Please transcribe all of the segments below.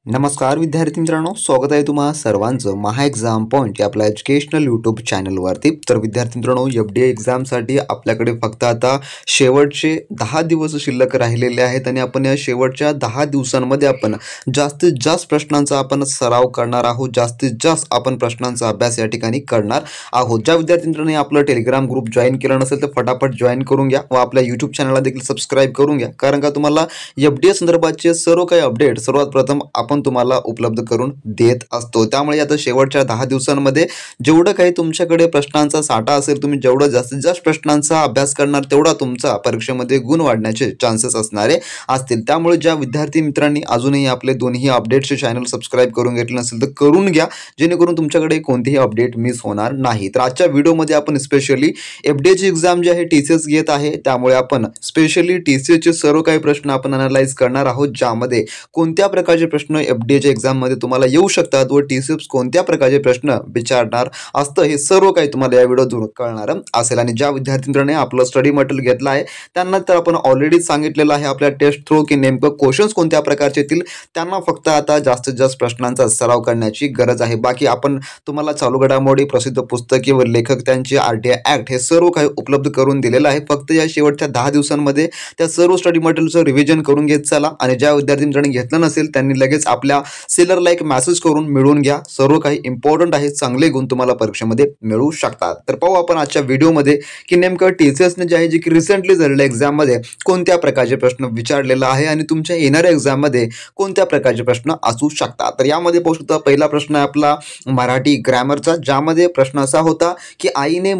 नमस्कार विद्यार्थी मित्रांनो, स्वागत आहे तुम्हा सर्वांचं महा एक्झाम पॉईंट या आपल्या एज्युकेशनल यूट्यूब चॅनलवरती। तर विद्यार्थी मित्रांनो, एफडीए एक्झामसाठी आपल्याकडे फक्त आता शेवटचे 10 दिवस शिल्लक राहिलेले आहेत आणि आपण या शेवटच्या 10 दिवसांमध्ये आपण जास्तीत जास्त प्रश्नांचा आपण सराव करणार आहोत। जास्तीत जास्त आपण प्रश्नांचा अभ्यास या ठिकाणी करणार आहोत। ज्या विद्यार्थी मित्रांनी आपलं टेलिग्राम ग्रुप जॉईन केला नसेल तर फटाफट जॉईन करून घ्या व आपल्या यूट्यूब चॅनलला देखील सबस्क्राईब करून घ्या, कारण का तुम्हाला एफडीए संदर्भाचे सर्व काही अपडेट सर्वात प्रथम आपण तुम्हाला उपलब्ध करून देत असतो। त्यामुळे आता शेवटच्या 10 दिवसांमध्ये जेवढं काही तुमच्याकडे प्रश्नांचा साठा असेल, तुम्ही जेवढं जास्तीत जास्त प्रश्नांचा अभ्यास करणार तेवढा तुमचा परीक्षेमध्ये गुण वाढण्याचे चान्सेस असणारे असतील। त्यामुळे ज्या विद्यार्थी मित्रांनी अजूनही आपले दोन्ही अपडेट्सचे चॅनल सबस्क्राईब करून घेतले नसेल तर करून घ्या, जेणेकरून तुमच्याकडे कोणतेही अपडेट मिस होणार नाही। तर आजच्या व्हिडिओमध्ये आपण स्पेशली एफडीएची एक्झाम जी आहे टीसीएस घेत आहे, त्यामुळे आपण स्पेशली टीसीएसचे सर्व काही प्रश्न आपण अनालाइज करणार आहोत, ज्यामध्ये कोणत्या प्रकारचे प्रश्न एफडीएच्या एक्झाममध्ये तुम्हाला येऊ शकतात व टीसीएस कोणत्या प्रकारचे प्रश्न विचारणार असतं, हे सर्व काही तुम्हाला या व्हिडिओतून कळणार असेल। आणि ज्या विद्यार्थी मित्रांनी आपलं स्टडी मटेरियल घेतलं आहे त्यांना तर आपण ऑलरेडी सांगितलेलं आहे आपल्या टेस्ट थ्रू की नेमकं क्वेश्चन्स कोणत्या प्रकारचे येतील, त्यांना फक्त आता जास्तीत जास्त प्रश्नांचा सराव करण्याची गरज आहे। बाकी आपण तुम्हाला चालू घडामोडी, प्रसिद्ध पुस्तके व लेखक त्यांचे आरटीआय ॲक्ट हे सर्व काही उपलब्ध करून दिलेलं आहे। फक्त या शेवटच्या 10 दिवसांमध्ये त्या सर्व स्टडी मटेरियलचं रिव्हिजन करून घेत चला। आणि ज्या विद्यार्थी मित्रांनी घेतलं नसेल त्यांनी लगेच आपल्या सेलरला एक मेसेज करून मिळवून घ्या, सर्व काही इम्पॉर्टंट आहे, चांगले गुण तुम्हाला परीक्षेमध्ये मिळू शकतात। तर पाहू आपण आजच्या व्हिडिओमध्ये की नेमकं टीसीएसने जे आहे जे की रिसेंटली झालेल्या एक्झाममध्ये कोणत्या प्रकारचे प्रश्न विचारलेला आहे आणि तुमच्या येणाऱ्या एक्झाममध्ये कोणत्या प्रकारचे प्रश्न असू शकतात। तर यामध्ये पाहू शकता पहिला प्रश्न आहे आपला मराठी ग्रामरचा, ज्यामध्ये प्रश्न असा होता की आईने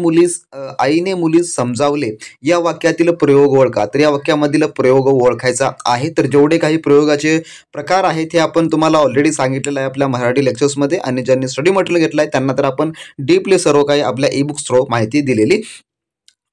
मुलीस समजावले या वाक्यातील प्रयोग ओळखा। तर या वाक्यामधील प्रयोग ओळखायचा आहे। तर जेवढे काही प्रयोगाचे प्रकार आहेत हे आपण तुम्हाला ऑलरेडी सांगितलेलं आहे आपल्या मराठी लेक्चर्समध्ये, आणि ज्यांनी स्टडी मटेरियल घेतलं आहे त्यांना तर आपण डीपली सर्व काही आपल्या ई बुक्स थ्रू माहिती दिलेली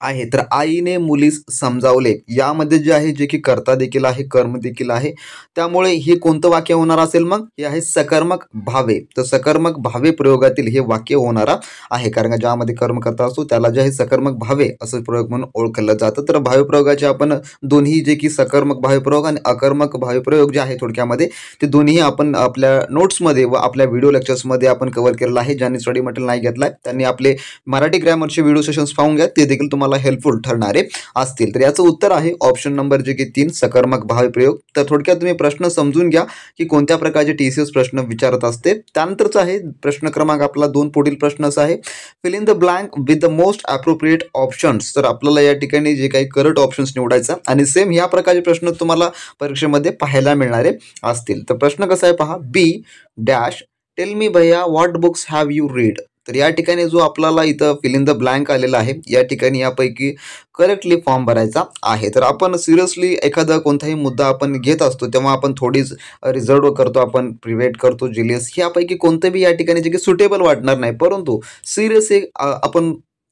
आहे। तर आईने मुलीस समजावले यामध्ये जे आहे जे की कर्ता देखील आहे, कर्म देखील आहे, त्यामुळे हे कोणतं वाक्य होणार असेल, मग हे आहे सकर्मक भावे। तर सकर्मक भावे प्रयोगातील हे वाक्य होणारा आहे, कारण का ज्यामध्ये कर्म करता असतो त्याला जे आहे सकर्मक भावे असं प्रयोग म्हणून ओळखलं जातं। तर भावे प्रयोगाचे आपण दोन्ही जे की सकर्मक भावे प्रयोग आणि अकर्मक भावे प्रयोग जे आहे थोडक्यामध्ये ते दोन्ही आपण आपल्या नोट्समध्ये व आपल्या व्हिडिओ लेक्चर्समध्ये आपण कव्हर केलेलं आहे। ज्यांनी स्टडी मटेरियल नाही घेतलाय त्यांनी आपले मराठी ग्रामरचे व्हिडिओ सेशन्स पाहून घ्या, ते देखील तुम्हाला हेल्पफुल ठरणारे असतील। तर याचं उत्तर आहे ऑप्शन नंबर जे की 3 सकर्मक भावे प्रयोग। तर थोडक्यात तुम्ही प्रश्न समजून घ्या की कोणत्या प्रकारचे टीसीएस प्रश्न विचारत असते। त्यानंतरचा आहे प्रश्न क्रमांक आपला 2, पुढील प्रश्न असा आहे fill in the blank with the most appropriate options. तर आपल्याला या ठिकाणी जे काही करेक्ट ऑप्शन्स निवडायचा आणि सेम या प्रकारचे प्रश्न तुम्हाला परीक्षेमध्ये पाहायला मिळणारे असतील। तर प्रश्न कसा आहे पहा, बी डॅश टेल मी भैया what books have you read. तर या ठिकाणी जो आपल्याला इथं फिल इन द ब्लँक आलेला आहे, या ठिकाणी यापैकी करेक्टली फॉर्म भरायचा आहे। तर आपण सिरियसली एखादा कोणताही मुद्दा आपण घेत असतो तेव्हा आपण थोडीच रिझर्व करतो, आपण प्रिव्हेट करतो, जिलियस, यापैकी कोणतं बी या ठिकाणी जे की सुटेबल वाटणार नाही, परंतु सिरियस हे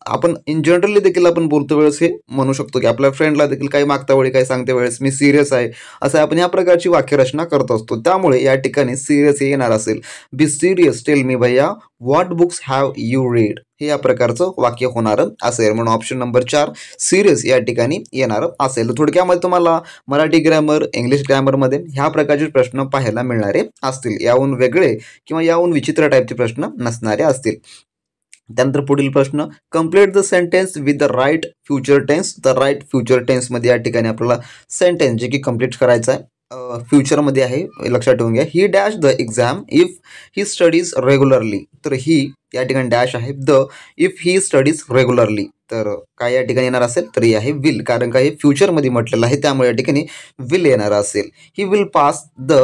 आपण इन जनरली देखील आपण बोलतो वेळेस हे म्हणू शकतो की आपल्या फ्रेंडला देखील काही मागता वेळी काही सांगते वेळेस मी सिरियस आहे, असं आपण या प्रकारची वाक्यरचना करत असतो। त्यामुळे या ठिकाणी सिरियस हे येणार असेल, बी सिरियस टेल मी भैया what books have you read, हे या प्रकारचं वाक्य होणार असेल। म्हणून ऑप्शन नंबर 4 सिरियस या ठिकाणी येणार असेल। थोडक्यामध्ये तुम्हाला मराठी ग्रामर, इंग्लिश ग्रामरमध्ये ह्या प्रकारचे प्रश्न पाहायला मिळणारे असतील, याहून वेगळे किंवा याहून विचित्र टाईपचे प्रश्न नसणारे असतील। त्यानंतर पुढील प्रश्न complete the sentence with the right future tense. The right future टेन्समध्ये या ठिकाणी आपल्याला सेंटेन्स जे की कंप्लीट करायचा आहे फ्युचरमध्ये आहे, लक्षात ठेवून घ्या। He dash the exam if he studies regularly. तर ही या ठिकाणी डॅश आहे, the if he studies regularly, तर काय या ठिकाणी येणार असेल, तर ही आहे विल, कारण का हे फ्युचरमध्ये म्हटलेलं आहे त्यामुळे या ठिकाणी विल येणार असेल। He will pass the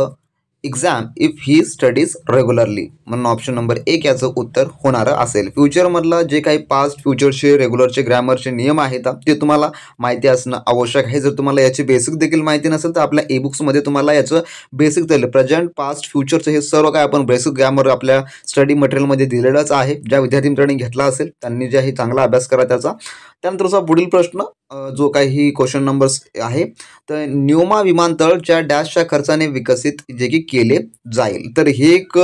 exam if he studies regularly, म्हणून ऑप्शन नंबर 1 याचं उत्तर होणार असेल। फ्युचरमधला जे काही पास्ट, फ्युचरचे, रेग्युलरचे ग्रामरचे नियम आहेत ते तुम्हाला माहिती असणं आवश्यक आहे। जर तुम्हाला याची बेसिक देखील माहिती नसेल तर आपल्या ई बुक्समध्ये तुम्हाला याचं बेसिक दिलं, प्रेझेंट, पास्ट, फ्युचरचं हे सर्व काय आपण बेसिक ग्रामर आपल्या स्टडी मटेरियलमध्ये दिलेलंच आहे। ज्या विद्यार्थी मित्रांनी घेतला असेल त्यांनी जे आहे चांगला अभ्यास करा त्याचा। त्यानंतरचा पुढील प्रश्न जो काही क्वेश्चन नंबर्स आहे, तर न्यूमा विमानतळ ज्या डॅशच्या खर्चाने विकसित जे की केले जाईल. तर हे एक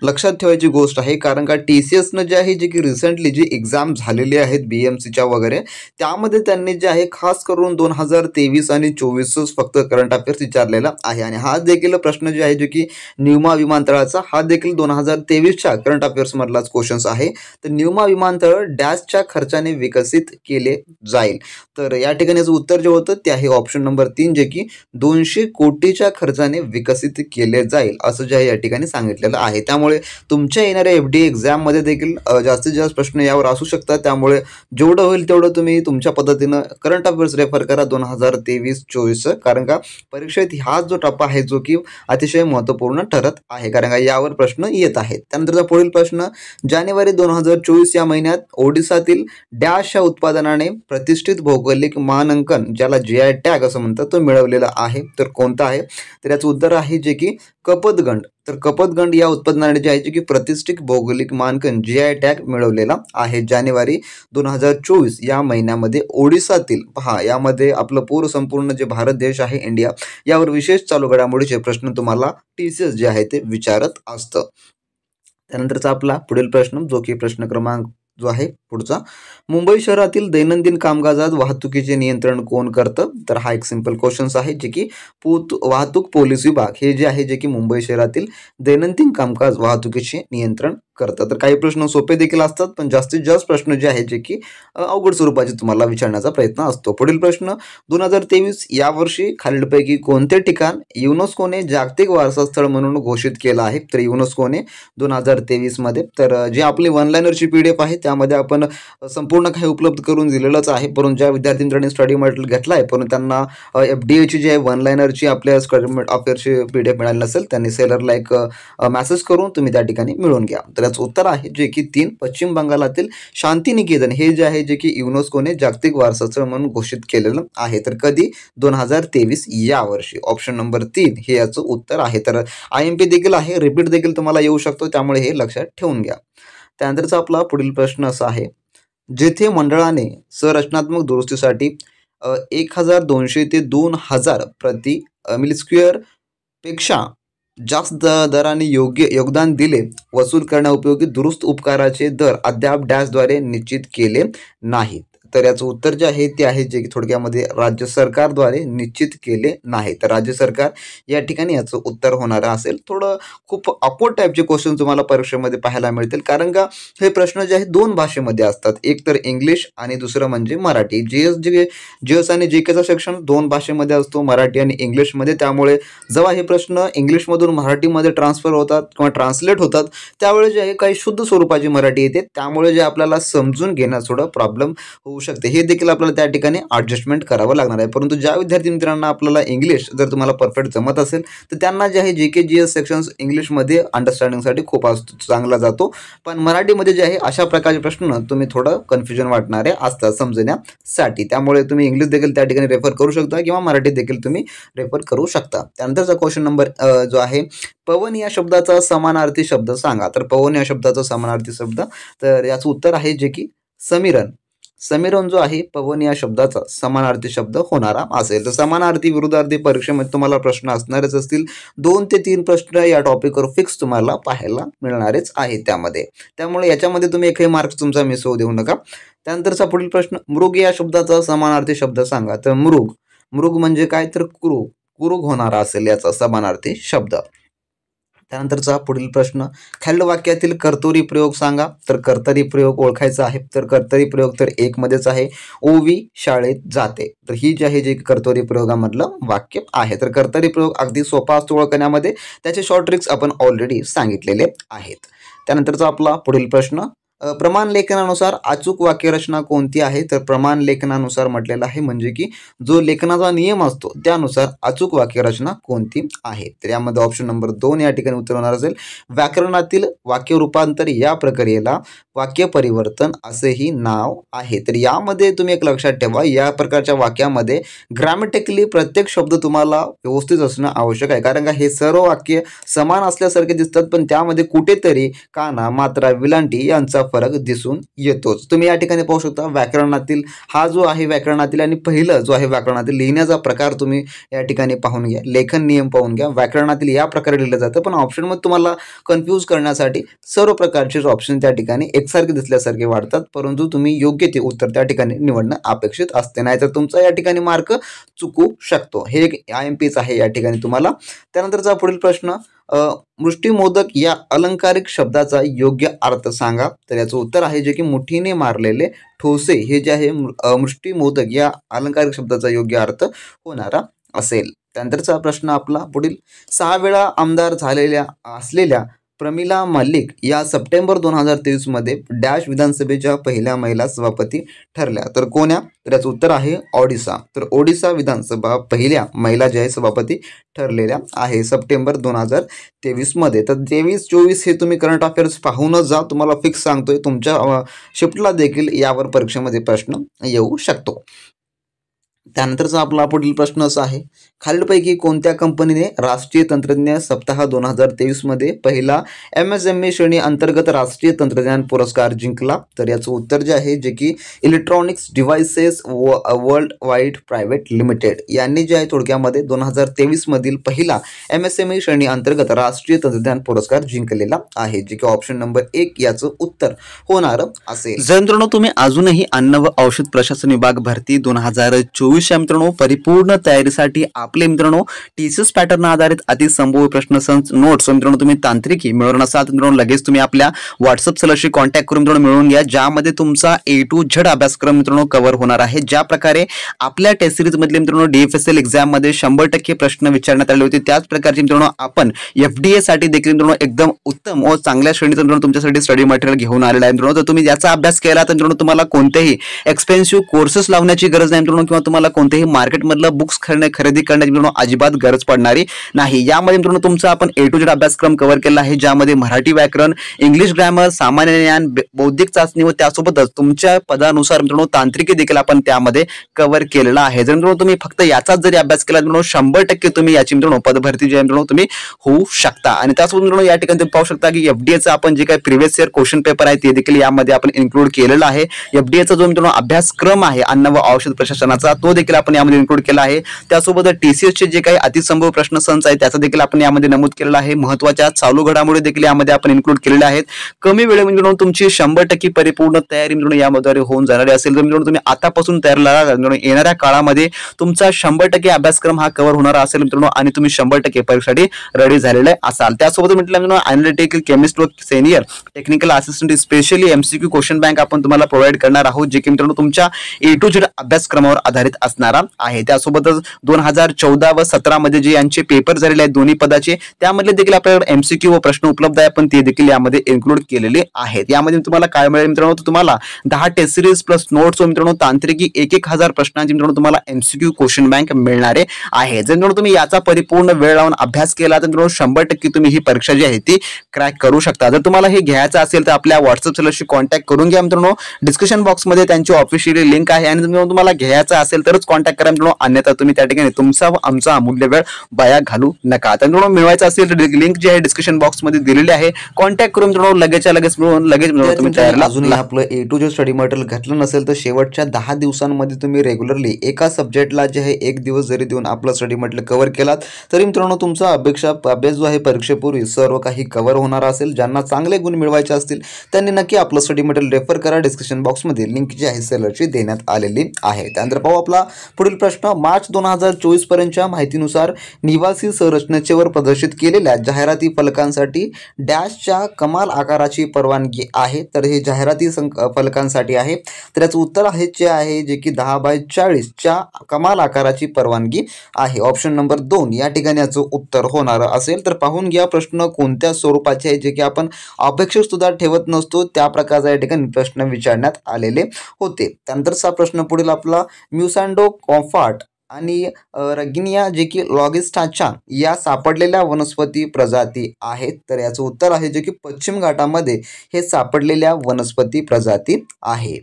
लक्षात ठेवायची गोष्ट आहे, कारण का TCSनं जे आहे जे की रिसेंटली जी एक्झाम झालेली आहेत BMCच्या वगैरे, त्यामध्ये त्यांनी जे आहे खास करून 2023 आणि 24च फक्त करंट अफेअर्स विचारलेला आहे. आणि हा देखील प्रश्न जे आहे जो की न्यूमा विमानतळाचा, हा देखील 2023च्या करंट अफेअर्समधलाच क्वेश्चन्स आहे. तर न्यूमा विमानतळ डॅशच्या खर्चाने विकसित केले जाईल. तर या ठिकाणी याचं उत्तर जे होतं ते आहे ऑप्शन नंबर 3, जे की 200 कोटीच्या खर्चाने विकसित केले जाईल असं जे आहे या ठिकाणी सांगितलेलं आहे. त्यामुळे तुमच्या येणाऱ्या FD एक्झाममध्ये देखील जास्तीत जास्त प्रश्न यावर असू शकतात. त्यामुळे जेवढं होईल तेवढं तुम्ही तुमच्या पद्धतीनं करंट अफेअर्स रेफर करा 2023-24चं, कारण का परीक्षेत हा जो टप्पा आहे जो की अतिशय महत्त्वपूर्ण ठरत आहे, कारण का यावर प्रश्न येत आहेत. त्यानंतरचा पुढील प्रश्न, जानेवारी 2024 या महिन्यात ओडिसातील डॅश या उत्पादनाने प्रतिष्ठित भौगोलिक मानांकन, ज्याला GI टॅग असं म्हणतात, तो मिळवलेला आहे. तर कोणता आहे? तर याचं उत्तर आहे जे की कपतगंड. तर कपतगंड या उत्पादनाने जे आहे जे की प्रतिष्ठित भौगोलिक मानांकन GI टॅग मिळवलेला आहे जानेवारी 2024 या महिन्यामध्ये ओडिसातील. पहा, यामध्ये आपलं संपूर्ण जे भारत देश आहे इंडिया, यावर विशेष चालू घडामोडीचे प्रश्न तुम्हाला TCS जे आहे ते विचारत असतं. त्यानंतरचा आपला पुढील प्रश्न, जो की प्रश्न क्रमांक जो आहे पुढचा, मुंबई शहरातील दैनंदिन कामकाजात वाहतुकीचे नियंत्रण कोण करतं? तर हा एक सिंपल क्वेश्चन आहे, जे की वाहतूक पोलीस विभाग हे जे आहे जे की मुंबई शहरातील दैनंदिन कामकाज वाहतुकीचे नियंत्रण करतं. तर काही प्रश्न सोपे देखील असतात, पण जास्तीत जास्त प्रश्न जे आहे जे की अवघड स्वरूपाचे तुम्हाला विचारण्याचा प्रयत्न असतो. पुढील प्रश्न, 2023 या वर्षी खालीलपैकी कोणते ठिकाण युनेस्कोने जागतिक वारसा स्थळ म्हणून घोषित केलं आहे? तर युनेस्कोने 2023 मध्ये. तर जी आपली वन लाइनरची PDF आहे त्यामध्ये आपण संपूर्ण काही उपलब्ध करून दिलेलंच आहे, परंतु ज्या विद्यार्थी मित्रांनी स्टडी मटेरियल घेतला आहे परंतु त्यांना FDAची जी आहे वन लाइनरची आपल्या अफेअरची PDF मिळाली नसेल, त्यांनी सेलरला एक मेसेज करून तुम्ही त्या ठिकाणी मिळवून घ्या. तर याचं उत्तर आहे जे की 3, पश्चिम बंगालातील शांतिनिकेतन हे जे आहे जे की युनेस्कोने जागतिक वारसा स्थळ म्हणून घोषित केलेलं आहे. तर कधी? 2023 या वर्षी. ऑप्शन नंबर 3 हे याचं उत्तर आहे. तर IMP देखील आहे, रिपीट देखील तुम्हाला येऊ शकतो, त्यामुळे हे लक्षात ठेवून घ्या. त्यानंतरचा आपला पुढील प्रश्न असा आहे, जेथे मंडळाने संरचनात्मक दुरुस्तीसाठी 1200 ते 2000 प्रति मिली स्क्वेअर पेक्षा जास्त दराने योग्य योगदान दिले, वसूल करण्याउपयोगी दुरुस्त उपकाराचे दर अद्याप डॅशद्वारे निश्चित केले नाहीत. तर याचं उत्तर जे आहे ते आहे जे की थोडक्यामध्ये राज्य सरकारद्वारे निश्चित केले नाही. तर राज्य सरकार या ठिकाणी याचं उत्तर होणार असेल. थोडं खूप ऑकवर्ड टाईपचे क्वेश्चन तुम्हाला परीक्षेमध्ये पाहायला मिळतील, कारण का हे प्रश्न जे आहेत 2 भाषेमध्ये असतात, एक तर इंग्लिश आणि दुसरं म्हणजे मराठी. GS आणि GKचा सेक्शन 2 भाषेमध्ये असतो, मराठी आणि इंग्लिशमध्ये. त्यामुळे जेव्हा हे प्रश्न इंग्लिशमधून मराठीमध्ये ट्रान्सफर होतात किंवा ट्रान्सलेट होतात, त्यावेळेस जे आहे काही शुद्ध स्वरूपाची मराठी येते, त्यामुळे जे आपल्याला समजून घेण्यास थोडं प्रॉब्लेम होऊ शकते. हे देखील आपल्याला त्या ठिकाणी ॲडजस्टमेंट करावं लागणार आहे. परंतु ज्या विद्यार्थी मित्रांना आपल्याला इंग्लिश जर तुम्हाला परफेक्ट जमत असेल, तर त्यांना जे आहे GK GS सेक्शन्स इंग्लिशमध्ये अंडरस्टँडिंगसाठी खूप चांगला जातो. पण मराठीमध्ये जे आहे अशा प्रकारचे प्रश्न तुम्ही थोडं कन्फ्युजन वाटणारे असतात समजण्यासाठी. त्यामुळे तुम्ही इंग्लिश देखील त्या ठिकाणी रेफर करू शकता किंवा मराठी देखील तुम्ही रेफर करू शकता. त्यानंतरचा क्वेश्चन नंबर जो आहे, पवन या शब्दाचा समानार्थी शब्द सांगा. तर पवन या शब्दाचा समानार्थी शब्द, तर याचं उत्तर आहे जे की समीरण. समीरण जो आहे पवन या शब्दाचा समानार्थी शब्द होणारा असेल. तर समानार्थी विरुद्धार्थी परीक्षेमध्ये तुम्हाला प्रश्न असणारच असतील. 2 ते 3 प्रश्न या टॉपिकवर फिक्स तुम्हाला पाहायला मिळणारच आहे त्यामध्ये. त्यामुळे याच्यामध्ये तुम्ही एकही मार्क्स तुमचा मिस होऊ देऊ नका. त्यानंतरचा पुढील प्रश्न, मृग या शब्दाचा समानार्थी शब्द सांगा. तर मृग म्हणजे काय? तर कुरुग होणारा असेल याचा समानार्थी शब्द. त्यानंतरचा पुढील प्रश्न, खालील वाक्यातील कर्तरी प्रयोग सांगा. तर कर्तरी प्रयोग ओळखायचा आहे. तर कर्तरी प्रयोग तर 1 मध्येच आहे, ओवी शाळेत जाते. तर ही जी आहे जे कर्तरी प्रयोगामधलं वाक्य आहे. तर कर्तरी प्रयोग अगदी सोपा असतो ओळखण्यामध्ये, त्याचे शॉर्ट ट्रिक्स आपण ऑलरेडी सांगितलेले आहेत. त्यानंतरचा आपला पुढील प्रश्न, प्रमाण लेखनानुसार अचूक वाक्यरचना कोणती आहे? तर प्रमाण लेखनानुसार म्हटलेलं आहे म्हणजे की जो लेखनाचा नियम असतो त्यानुसार अचूक वाक्यरचना कोणती आहे? तर यामध्ये ऑप्शन नंबर 2 या ठिकाणी उत्तर होणार असेल, व्याकरणातील वाक्य रूपांतर या प्रक्रियेला वाक्य परिवर्तन असेही नाव आहे. तर यामध्ये तुम्ही एक लक्षात ठेवा, या प्रकारच्या वाक्यामध्ये ग्रॅमॅटिकली प्रत्येक शब्द तुम्हाला व्यवस्थित असणं आवश्यक आहे, कारण का हे सर्व वाक्य समान असल्यासारखे दिसतात, पण त्यामध्ये कुठेतरी काना, मात्रा, विलांटी यांचा फरक दिसून येतोच. तुम्ही या ठिकाणी पाहू शकता व्याकरणातील हा जो आहे व्याकरणातील आणि पहिलं जो आहे व्याकरणातील लिहिण्याचा प्रकार तुम्ही या ठिकाणी पाहून घ्या. लेखन नियम पाहून घ्या. व्याकरणातील या प्रकारे लिहिलं जातं, पण ऑप्शनमध्ये तुम्हाला कन्फ्यूज करण्यासाठी सर्व प्रकारचे ऑप्शन त्या ठिकाणी एकसारखे दिसल्यासारखे वाटतात, परंतु तुम्ही योग्य ते उत्तर त्या ठिकाणी निवडणं अपेक्षित असते, नाहीतर तुमचा या ठिकाणी मार्क चुकू शकतो. हे एक IMPच आहे या ठिकाणी तुम्हाला. त्यानंतरचा पुढील प्रश्न, मुष्टिमोदक या अलंकारिक शब्दाचा योग्य अर्थ सांगा. तर याचं उत्तर आहे जे की मुठीने मारलेले ठोसे, हे जे आहे मुष्टिमोदक या अलंकारिक शब्दाचा योग्य अर्थ होणारा असेल. त्यानंतरचा प्रश्न आपला पुढील, 6 वेळा आमदार झालेल्या असलेल्या प्रमिला मलिक या सप्टेंबर 2023 मध्ये डॅश विधानसभेच्या पहिल्या महिला सभापती ठरल्या. तर कोण्या? तर याचं उत्तर आहे ओडिसा. तर ओडिसा विधानसभा पहिल्या महिला ज्या सभापती ठरलेल्या आहे सप्टेंबर 2023 मध्ये. तर 23-24 हे तुम्ही करंट अफेअर्स पाहूनच जा. तुम्हाला फिक्स सांगतोय, तुमच्या शिफ्टला देखील यावर परीक्षेमध्ये प्रश्न येऊ शकतो. त्यानंतरचा आपला पुढील प्रश्न असा आहे, खालीलपैकी कोणत्या कंपनीने राष्ट्रीय तंत्रज्ञान सप्ताह 2023 मध्ये पहिला MSME श्रेणी अंतर्गत राष्ट्रीय तंत्रज्ञान पुरस्कार जिंकला? तर याचं उत्तर जे आहे जे की electronics devices world wide private limited यांनी जे आहे थोडक्यामध्ये 2023 मधील पहिला MSME श्रेणी अंतर्गत राष्ट्रीय तंत्रज्ञान पुरस्कार जिंकलेला आहे, जे की ऑप्शन नंबर 1 याचं उत्तर होणार असेल. जर मित्रांनो तुम्ही अजूनही अन्न व औषध प्रशासन विभाग भरती 2024 मित्रांनो परिपूर्ण तयारीसाठी आपले मित्रांनो TCS पॅटर्न आधारित अतिसंभव प्रश्नसंच नोट्स मित्रांनो तुम्ही तांत्रिकी मिळवून असाल तर मित्रांनो लगेच तुम्ही आपल्या व्हॉट्सअप सलशी कॉन्टॅक्ट करून मित्रांनो मिळवून घ्या, ज्यामध्ये तुमचा A to Z अभ्यासक्रम मित्रांनो कव्हर होणार आहे. ज्या प्रकारे आपल्या टेस्ट सिरीज मधले मित्रांनो DFSL एक्झाम मध्ये 100% प्रश्न विचारण्यात आले होते, त्याच प्रकारचे मित्रांनो आपण FDA साठी देखील मित्रांनो एकदम उत्तम व चांगल्या श्रेणीचं मित्रांनो तुमच्यासाठी स्टडी मटेरियल घेऊन आलेला आहे मित्रांनो. तर तुम्ही याचा अभ्यास केला तर मित्रांनो तुम्हाला कोणतेही एक्सपेन्सिव्ह कोर्सेस लावण्याची गरज नाही मित्रांनो, किंवा तुम्हाला कोणतेही मार्केटमधलं बुक्स खरेदी करण्याची मित्रांनो अजिबात गरज पडणारी नाही. यामध्ये मित्रांनो तुमचा आपण A to Z अभ्यासक्रम कव्हर केला आहे, ज्यामध्ये मराठी व्याकरण, इंग्लिश ग्रामर, सामान्य ज्ञान, बौद्धिक चाचणी व त्यासोबतच तुमच्या पदानुसार मित्रांनो तांत्रिकी देखील आपण त्यामध्ये कव्हर केलेला आहे. जर मित्रांनो तुम्ही फक्त याचाच जरी अभ्यास केला मित्रांनो 100% तुम्ही याची मित्रांनो पदभरती जे मित्रांनो तुम्ही होऊ शकता. आणि त्यासोबत मित्रांनो या ठिकाणी तुम्ही पाहू शकता की FDAचा आपण जे काही प्रिव्हियस इयर क्वेश्चन पेपर आहे ते देखील यामध्ये आपण इन्क्लूड केलेला आहे. FDAचा जो मित्रांनो अभ्यासक्रम आहे अन्न व औषध प्रशासनाचा तो देखील आपण यामध्ये इन्क्लूड केला आहे. त्यासोबत TCS चे जे काही अतिसंभव प्रश्न संच आहे त्याचा देखील आपण यामध्ये नमूद केलेला आहे. महत्त्वाच्या चालू घडामोडी देखील यामध्ये आपण इन्क्लूड केलेल्या आहेत. कमी वेळेमध्ये मित्रांनो तुमची 100% परिपूर्ण तयारी मित्रांनो यामध्ये होऊन जाणारी असेल तर मित्रांनो तुम्ही आतापासून तयार राहा. येणाऱ्या काळामध्ये तुमचा 100% अभ्यासक्रम हा कव्हर होणारा असेल मित्रांनो आणि तुम्ही 100% परीक्षेसाठी रेडी झालेले असाल. त्यासोबत मित्रांनो अॅनालिटिकल केमिस्ट व senior technical assistant specially MCQ question bank आपण तुम्हाला प्रोव्हाइड करणार आहोत, जे की मित्रांनो तुमच्या A to Z अभ्यासक्रमावर आधारित असणारा आहे. त्यासोबतच 2014 व 17 मध्ये जे यांचे पेपर झालेले आहेत दोन्ही पदाचे त्यामधले देखील आपल्याकडे MCQ व प्रश्न उपलब्ध आहे, पण ते देखील यामध्ये इन्क्लूड केलेले आहेत. यामध्ये तुम्हाला काय मिळेल मित्रांनो, तुम्हाला 10 टेस्ट सिरीज प्लस नोट्स व मित्रांनो तांत्रिकी 1000 प्रश्नांची मित्रांनो तुम्हाला MCQ क्वेश्चन बँक मिळणारे आहे. जर मित्रांनो तुम्ही याचा परिपूर्ण वेळ लावून अभ्यास केला तर मित्रांनो 100% तुम्ही ही परीक्षा जी आहे ती क्रॅक करू शकता. जर तुम्हाला हे घ्यायचं असेल तर आपल्या व्हॉट्सअप सेलरशी कॉन्टॅक्ट करून घ्या मित्रांनो. डिस्क्रिप्शन बॉक्स मध्ये त्यांची ऑफिशियल लिंक आहे आणि तुम्हाला घ्यायचं असेल तरच कॉन्टॅक्ट करा मित्रांनो, अन्यथा तुम्ही त्या ठिकाणी तुमचा व आमचा अमूल्य वेळ वाया घालू नका. तर मित्रांनो मिळवायचं असेल तर लिंक जी आहे डिस्क्रिप्शन बॉक्स मध्ये दिलेली आहे, कॉन्टॅक्ट करून मित्रांनो लगेचच्या लगेच मिळून लगेच तुम्ही तयार. अजूनही आपलं A to Z study material घातलं नसेल तर शेवटच्या 10 दिवसांमध्ये तुम्ही रेग्युलरली एका सब्जेक्टला जे आहे 1 दिवस जरी देऊन आपलं स्टडी मटेरियल कव्हर केलात तरी मित्रांनो तुमचा अभ्यास जो आहे परीक्षेपूर्वी सर्व काही कव्हर होणार असेल. ज्यांना चांगले गुण मिळवायचे असतील त्यांनी नक्की आपलं स्टडी मटेरियल रेफर करा. डिस्क्रिप्शन बॉक्समध्ये लिंक जी आहे सेलरची देण्यात आलेली आहे. त्यानंतर पाहू आपला पुढील प्रश्न, मार्च 2024 पर्यंतच्या माहितीनुसार निवासी संरचनेवर प्रदर्शित केलेल्या जाहिराती फलकांसाठी डॅशच्या कमाल आकाराची परवानगी आहे. तर हे जाहिराती फलकांसाठी आहे. तर याचं उत्तर आहे जे की 10x40 च्या कमाल आकाराची परवानगी आहे. ऑप्शन नंबर 2 या ठिकाणी याचं उत्तर होणार असेल. तर पाहून घ्या प्रश्न कोणत्या स्वरूपाचे आहे, जे की आपण अपेक्षित सुद्धा ठेवत नसतो त्या प्रकारचा या ठिकाणी प्रश्न विचारण्यात आलेले होते. त्यानंतरचा प्रश्न पुढील आपला, म्युसॅन्डो कॉम्फार्ट आणि रगिनिया जे की लॉगिस्टाच्या या सापडलेल्या वनस्पती प्रजाती आहेत. तर याचं उत्तर आहे जे की पश्चिम घाटामध्ये हे सापडलेल्या वनस्पती प्रजाती आहे.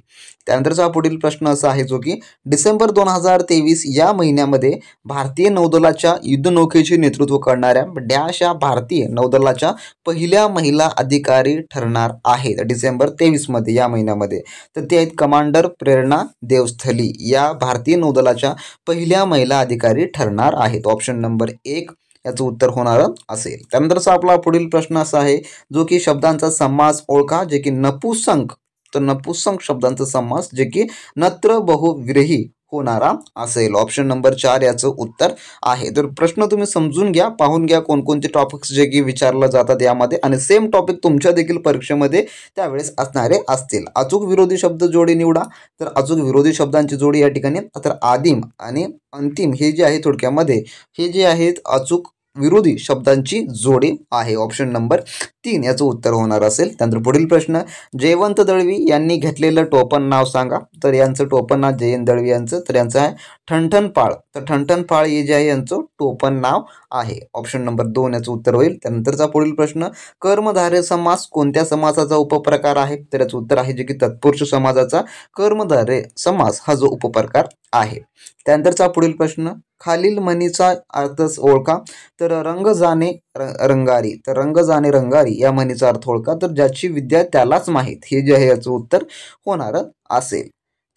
त्यानंतरचा पुढील प्रश्न असा आहे जो की डिसेंबर 2023 या महिन्यामध्ये भारतीय नौदलाच्या युद्धनौकेचे नेतृत्व करणाऱ्या डॅश या भारतीय नौदलाच्या पहिल्या महिला अधिकारी ठरणार आहेत डिसेंबर 23 मध्ये या महिन्यामध्ये. तर ते आहेत कमांडर प्रेरणा देवस्थली या भारतीय नौदलाच्या पहिल्या महिला अधिकारी ठरणार आहेत. ऑप्शन नंबर 1 याचं उत्तर होणार असेल. त्यानंतरचा आपला पुढील प्रश्न असा आहे जो की शब्दांचा समास ओळखा जे की नपुंसक. तर नपुंसक शब्दांचा समास जे की नत्र बहुव्रीही होणारा असेल. ऑप्शन नंबर 4 याचं उत्तर आहे. तर प्रश्न तुम्ही समजून घ्या, पाहून घ्या कोणकोणते टॉपिक्स जे की विचारलं जातात यामध्ये आणि सेम टॉपिक तुमच्या देखील परीक्षेमध्ये त्यावेळेस असणारे असतील. अचूक विरोधी शब्द जोडी निवडा. तर अचूक विरोधी शब्दांची जोडी या ठिकाणी तर आदिम आणि अंतिम हे जे आहे थोडक्यामध्ये हे जे आहेत अचूक विरोधी शब्दांची जोडी आहे. ऑप्शन नंबर 3 याचं उत्तर होणार असेल. त्यानंतर पुढील प्रश्न जयवंत दळवी यांनी घेतलेलं टोपण नाव सांगा. तर यांचं टोपण नाव जयंत दळवी यांचं तर यांचं आहे ठणठणपाळ. तर ठणठणपाळ हे जे आहे यांचं टोपण नाव आहे. ऑप्शन नंबर 2 याचं उत्तर होईल. त्यानंतरचा पुढील प्रश्न कर्मधारय समास कोणत्या समासाचा उपप्रकार आहे. तर याचं उत्तर आहे जे की तत्पुरुष समासाचा कर्मधारय समास हा जो उपप्रकार आहे. त्यानंतरचा पुढील प्रश्न खालील म्हणीचा अर्थ ओळखा. तर रंग जाणे रंगारी. तर रंग जाणे रंगारी या म्हणीचा अर्थ ओळखा. तर ज्याची विद्या त्यालाच माहीत हे जे आहे याचं उत्तर होणार असेल.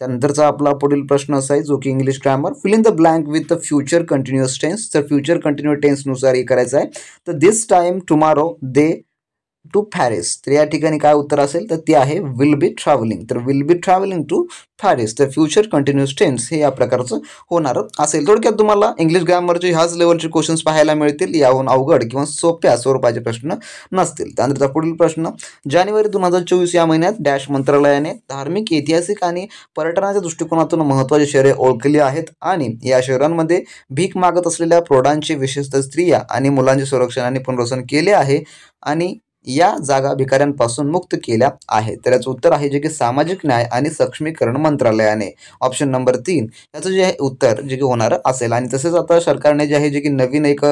त्यानंतरचा आपला पुढील प्रश्न असा आहे जो की English grammar fill in the blank with the future continuous tense. तर फ्युचर कंटिन्युअस टेन्सनुसार हे करायचं आहे. तर this time tomorrow they to Paris. तर या ठिकाणी काय उत्तर असेल तर ते आहे विल बी ट्रॅव्हलिंग. तर will be travelling to Paris. तर फ्युचर कंटिन्युअस टेन्स हे या प्रकारचं होणार असेल. थोडक्यात तुम्हाला इंग्लिश ग्रामरचे ह्याच लेवलचे क्वेश्चन्स पाहायला मिळतील. याहून अवघड किंवा सोप्या स्वरूपाचे प्रश्न नसतील. त्यानंतरचा पुढील प्रश्न जानेवारी 2024 या महिन्यात डॅश मंत्रालयाने धार्मिक ऐतिहासिक आणि पर्यटनाच्या दृष्टिकोनातून महत्त्वाची शहरे ओळखली आहेत आणि या शहरांमध्ये भीक मागत असलेल्या प्रौढांचे विशेषतः स्त्रिया आणि मुलांचे संरक्षण आणि पुनर्वसन केले आहे आणि या जागा भिकाऱ्यांपासून मुक्त केल्या आहेत. तर याचं उत्तर आहे जे की सामाजिक न्याय आणि सक्षमीकरण मंत्रालयाने. ऑप्शन नंबर 3 याचं जे आहे उत्तर जे की होणार असेल. आणि तसेच आता सरकारने जे आहे जे की नवीन एक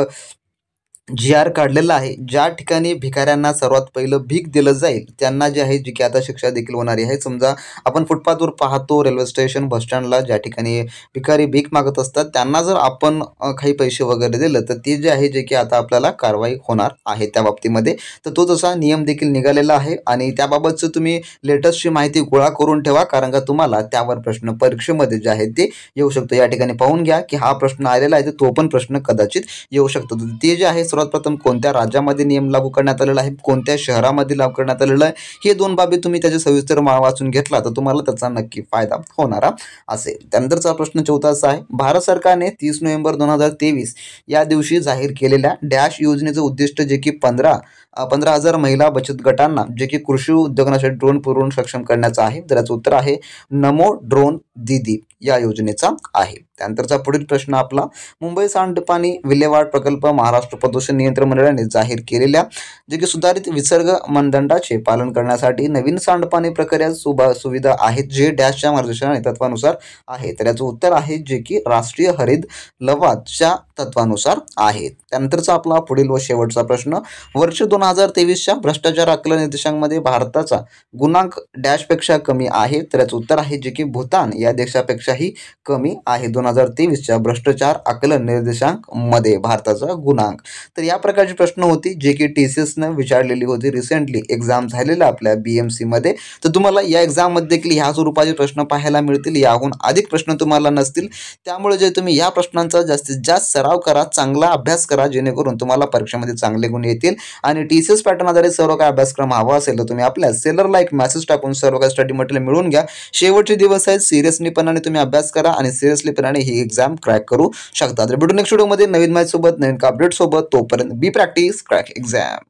GR काढलेला आहे ज्या ठिकाणी भिकाऱ्यांना सर्वात पहिलं भीक दिलं जाईल त्यांना जे आहे जी की आता शिक्षा देखील होणारी आहे. समजा आपण फुटपाथवर पाहतो रेल्वे स्टेशन बस स्टँडला ज्या ठिकाणी भिकारी भीक मागत असतात त्यांना जर आपण काही पैसे वगैरे दिलं तर ते जे आहे जे की आता आपल्याला कारवाई होणार आहे त्या बाबतीमध्ये. तर तो तसा नियम देखील निघालेला आहे आणि त्याबाबतचं तुम्ही लेटेस्टची माहिती गोळा करून ठेवा कारण का तुम्हाला त्यावर प्रश्न परीक्षेमध्ये जे आहे ते येऊ शकतो. या ठिकाणी पाहून घ्या की हा प्रश्न आलेला आहे तो पण प्रश्न कदाचित येऊ शकतो. ते जे आहे सर्वप्रथम कोणत्या राज्यामध्ये नियम लागू करण्यात आलेला आहे कोणत्या शहरामध्ये लागू करण्यात आलेला आहे हे दोन बाबी तुम्ही त्याचे सविस्तर वाचून घेतला तर तुम्हाला त्याचा नक्की फायदा होणारा असेल. त्यानंतरचा प्रश्न 14 असा आहे भारत सरकारने 30 नोव्हेंबर 2023 या दिवशी जाहीर केलेल्या डॅश योजनेचं उद्दिष्ट जे की 15,000 महिला बचत गटांना जे की कृषी उद्योगासाठी ड्रोन पुरवून सक्षम करण्याचं आहे. तर याचं उत्तर आहे नमो ड्रोन दीदी या योजनेचा आहे. त्यानंतरचा पुढील प्रश्न आपला मुंबई सांडपाणी विल्हेवाट प्रकल्प महाराष्ट्र प्रदूषण नियंत्रण मंडळाने जाहीर केलेल्या जे की सुधारित विसर्ग मानदंडाचे पालन करण्यासाठी नवीन सांडपाणी प्रक्रिया सुविधा आहेत जे डॅशच्या मार्गदर्शन आणि तत्वानुसार आहे. तर याचं उत्तर आहे जे की राष्ट्रीय हरित लवादच्या तत्वानुसार आहेत. त्यानंतरचा आपला पुढील व शेवटचा प्रश्न वर्ष 2023च्या भ्रष्टाचार आकलन निर्देशांकामध्ये भारताचा गुणांक डॅशपेक्षा कमी आहे. तर याचं उत्तर आहे जे की भूतान या देशापेक्षाही कमी आहे. 2023च्या भ्रष्टाचार आकलन निर्देशांक मध्ये भारताचा गुणांक. तर या प्रकारची प्रश्न होती जे की TCSनं विचारलेली होती रिसेंटली एक्झाम झालेला आपल्या BMC मध्ये. तर तुम्हाला या एक्झाम मध्ये देखील ह्या स्वरूपाचे प्रश्न पाहायला मिळतील. याहून अधिक प्रश्न तुम्हाला नसतील. त्यामुळे जे तुम्ही या प्रश्नांचा जास्तीत जास्त सराव करा चांगला अभ्यास करा जेणेकरून तुम्हाला परीक्षेमध्ये चांगले गुण येतील. आणि TCS पॅटर्न आधारित सर्व काय अभ्यासक्रम हवा असेल तर तुम्ही आपल्या सेलरला एक मेसेज टाकून सर्व काय स्टडी मटेरियल मिळवून घ्या. शेवटचे दिवस आहेत सिरियसलीपणाने तुम्ही अभ्यास करा आणि सिरियसलीपणाने ही एक्झाम क्रॅक करू शकता. तर भेटू नेक्स्ट व्हिडिओमध्ये नवीन माहिती सोबत नवीन अपडेट सोबत. तोपर्यंत बी प्रॅक्टिस क्रॅक एक्झाम.